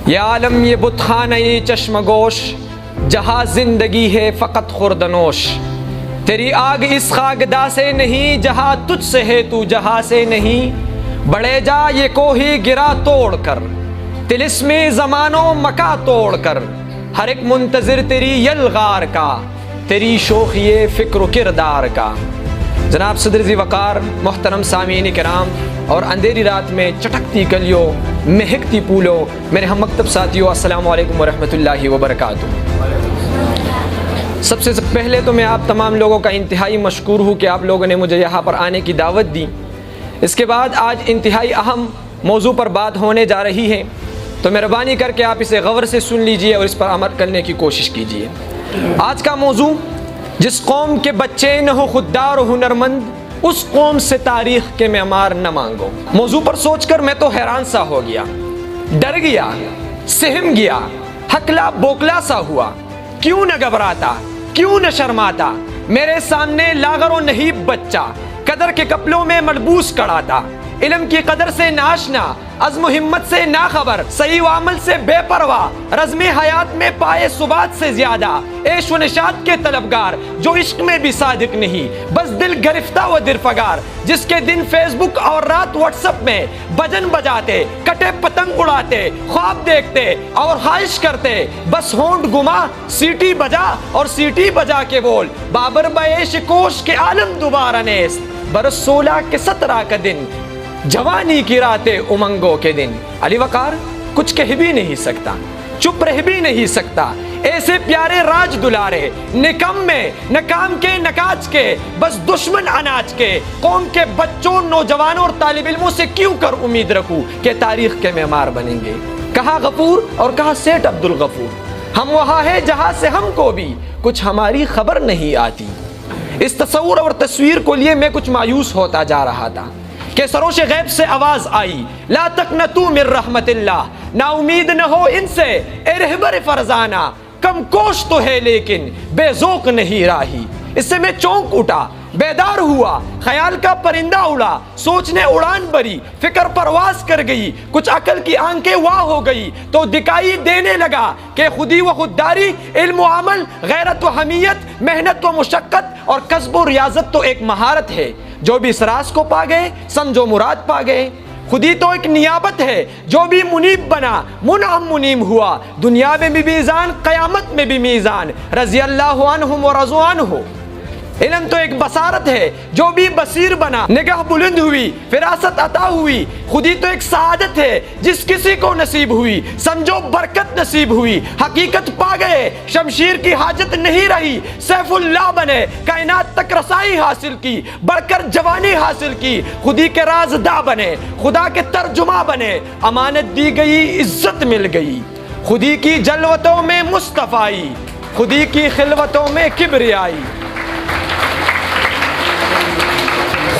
یہ عالم یہ بت خانہ چشم گوش، جہاں زندگی ہے فقط خوردنوش۔ تیری آگ اس خاکداں سے نہیں، جہاں تجھ سے ہے تو جہاں سے نہیں۔ بڑھے جا یہ کوہی گرا توڑ کر، طلسم زمان و مکا توڑ کر۔ ہر ایک منتظر تیری یلغار کا، تیری شوخی فکر و کردار کا۔ جناب صدر ذی وقار، محترم سامعین کرام، اور اندھیری رات میں چٹکتی کلیوں، مہکتی پھولوں، میرے ہم مکتب ساتھیوں، السلام علیکم ورحمۃ اللہ وبرکاتہ۔ سب سے پہلے تو میں آپ تمام لوگوں کا انتہائی مشکور ہوں کہ آپ لوگوں نے مجھے یہاں پر آنے کی دعوت دی۔ اس کے بعد آج انتہائی اہم موضوع پر بات ہونے جا رہی ہے، تو مہربانی کر کے آپ اسے غور سے سن لیجئے اور اس پر عمل کرنے کی کوشش کیجئے۔ آج کا موضوع، جس قوم کے بچے نہ ہو خوددار و ہنرمند، اس قوم سے تاریخ کے معمار نہ مانگو۔ موضوع پر سوچ کر میں تو حیران سا ہو گیا، ڈر گیا، سہم گیا، ہکلا بوکلا سا ہوا۔ کیوں نہ گھبراتا، کیوں نہ شرماتا؟ میرے سامنے لاغر و نہیب بچہ قدر کے کپلوں میں ملبوس کڑا تھا، علم کی قدر سے ناشنا، عزم و ہمت سے ناخبر، صحیح و عمل سے بے پرواہ، رزم حیات میں پائے ثبات سے زیادہ، عیش و نشاط کے طلبگار، جو عشق میں بھی صادق نہیں، بس دل گرفتہ و درفگار، جس کے دن فیس بک اور رات واٹس ایپ میں بجن بجاتے، کٹے پتنگ اڑاتے، خواب دیکھتے اور خواہش کرتے، بس ہونٹ گما، سیٹی بجا اور سیٹی بجا کے بول، بابر بعیش کوش کے عالم دوبارہ نیست، برس 16 کے 17 کا دن، جوانی کی راتیں امنگوں کے دن۔ علی وقار کچھ کہہ بھی نہیں سکتا، چپ رہ بھی نہیں سکتا، ایسے پیارے راج دلارے، نکمے، ناکام کے نکاج کے، بس دشمن اناج کے، قوم کے بچوں، نوجوانوں اور طالب علموں سے کیوں کر امید رکھوں کہ تاریخ کے معمار بنیں گے؟ کہا غفور اور کہا سیٹ عبد الغفور، ہم وہاں ہے جہاں سے ہم کو بھی کچھ ہماری خبر نہیں آتی۔ اس تصور اور تصویر کو لیے میں کچھ مایوس ہوتا جا رہا تھا کہ سروش غیب سے آواز آئی، لا تقنطوا من رحمت اللہ، نا امید نہ ہو ان سے اے رہبر فرزانہ، کم کوش تو ہے لیکن بے ذوق نہیں راہی۔ اس سے میں چونک اٹھا، بیدار ہوا، خیال کا پرندہ اڑا، سوچنے اڑان بری، فکر پرواز کر گئی، کچھ عقل کی آنکھیں واہ ہو گئی تو دکھائی دینے لگا کہ خودی و خودداری، علم و عمل، غیرت و حمیت، محنت و مشقت اور کسب و ریاضت تو ایک مہارت ہے۔ جو بھی اس راز کو پا گئے سمجھو مراد پا گئے۔ خودی تو ایک نیابت ہے، جو بھی منیب بنا منعم منیم ہوا، دنیا میں بھی میزان، قیامت میں بھی میزان، رضی اللہ عنہم و رضوا عنہ۔ علم تو ایک بصارت ہے، جو بھی بصیر بنا نگاہ بلند ہوئی، فراست عطا ہوئی۔ خودی تو ایک سعادت ہے، جس کسی کو نصیب ہوئی، سمجھو برکت نصیب ہوئی، حقیقت پا گئے، شمشیر کی حاجت نہیں رہی، سیف اللہ بنے، کائنات تک رسائی حاصل کی، بڑھ کر جوانی حاصل کی، خودی کے رازداں بنے، خدا کے ترجمہ بنے، امانت دی گئی، عزت مل گئی۔ خودی کی جلوتوں میں مصطفائی، خودی کی خلوتوں میں کبریائی،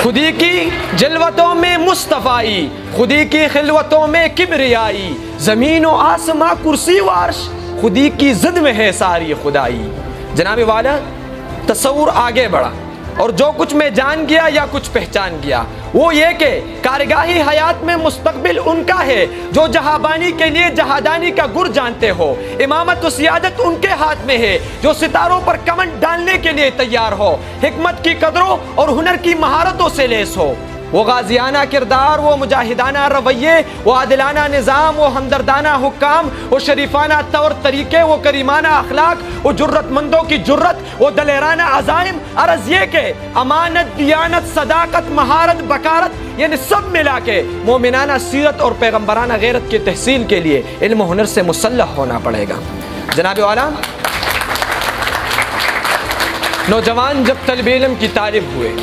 خودی کی جلوتوں میں مصطفائی، خودی کی خلوتوں میں کبریائی، زمین و آسماں کرسی و عرش، خودی کی زد میں ہے ساری خدائی۔ جناب والا، تصور آگے بڑھا اور جو کچھ میں جان گیا یا کچھ پہچان گیا وہ یہ کہ کارگاہی حیات میں مستقبل ان کا ہے جو جہابانی کے لیے جہادانی کا گر جانتے ہو، امامت و سیادت ان کے ہاتھ میں ہے جو ستاروں پر کمنڈ ڈالنے کے لیے تیار ہو، حکمت کی قدروں اور ہنر کی مہارتوں سے لیس ہو۔ وہ غازیانہ کردار، وہ مجاہدانہ رویے، وہ عادلانہ نظام، وہ ہمدردانہ حکام، وہ شریفانہ طور طریقے، وہ کریمانہ اخلاق، وہ جرت مندوں کی جرت، وہ دلیرانہ عزائم، عرض یہ کہ امانت، دیانت، صداقت، مہارت، بکارت، یعنی سب ملا کے مومنانہ سیرت اور پیغمبرانہ غیرت کی تحصیل کے لیے علم و ہنر سے مسلح ہونا پڑے گا۔ جناب والا، نوجوان جب طالب علم کی طالب ہوئے،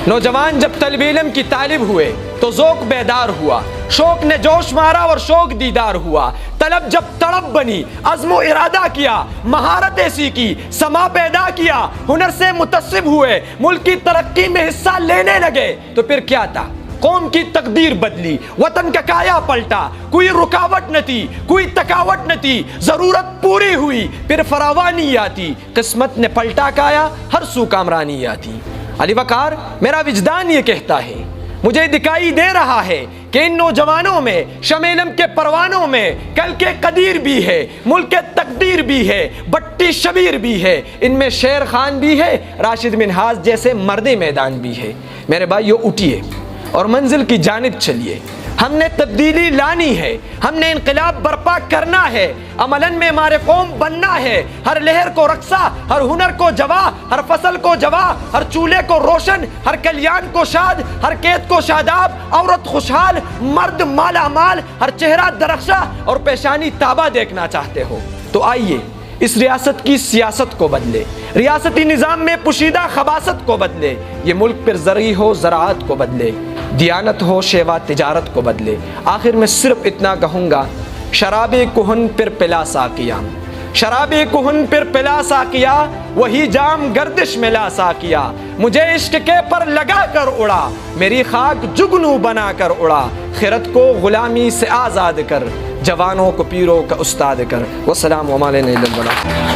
نوجوان جب طالب علم کی طالب ہوئے تو ذوق بیدار ہوا، شوق نے جوش مارا اور شوق دیدار ہوا، طلب جب تڑپ بنی، عزم و ارادہ کیا، مہارتیں سیکھی، سما پیدا کیا، ہنر سے متصب ہوئے، ملک کی ترقی میں حصہ لینے لگے تو پھر کیا تھا؟ قوم کی تقدیر بدلی، وطن کا کایا پلٹا، کوئی رکاوٹ نہ تھی، کوئی تکاوٹ نہ تھی، ضرورت پوری ہوئی، پھر فراوانی آتی، قسمت نے پلٹا کایا، ہر سو کامرانی آتی۔ علی وقار، میرا وجدان یہ کہتا ہے مجھے دکھائی دے رہا ہے کہ ان نوجوانوں میں شمیلم کے پروانوں میں کل کے قدیر بھی ہے، ملک کے تقدیر بھی ہے، بٹی شبیر بھی ہے، ان میں شیر خان بھی ہے، راشد منہاز جیسے مرد میدان بھی ہے۔ میرے بھائیو اٹھیے اور منزل کی جانب چلیے، ہم نے تبدیلی لانی ہے، ہم نے انقلاب برپا کرنا ہے، عملاً میں ہمارے قوم بننا ہے، ہر لہر کو رقصہ، ہر ہنر کو جوا، ہر فصل کو جوا، ہر چولہے کو روشن، ہر کلیان کو شاد، ہر قید کو شاداب، عورت خوشحال، مرد مالا مال، ہر چہرہ درخشاں اور پیشانی تابہ دیکھنا چاہتے ہو تو آئیے اس ریاست کی سیاست کو بدلے، ریاستی نظام میں پوشیدہ خباثت کو بدلے، یہ ملک پر زرعی ہو زراعت کو بدلے، دیانت ہو شیوا تجارت کو بدلے۔ آخر میں صرف اتنا کہوں گا، شراب کہن پر پلا ساقیا، شراب کہن پر پلا ساقیا، وہی جام گردش میں لا ساقیا، مجھے عشق کے پر لگا کر اڑا، میری خاک جگنو بنا کر اڑا، خیرت کو غلامی سے آزاد کر، جوانوں کو پیروں کا استاد کر۔ والسلام علیکم۔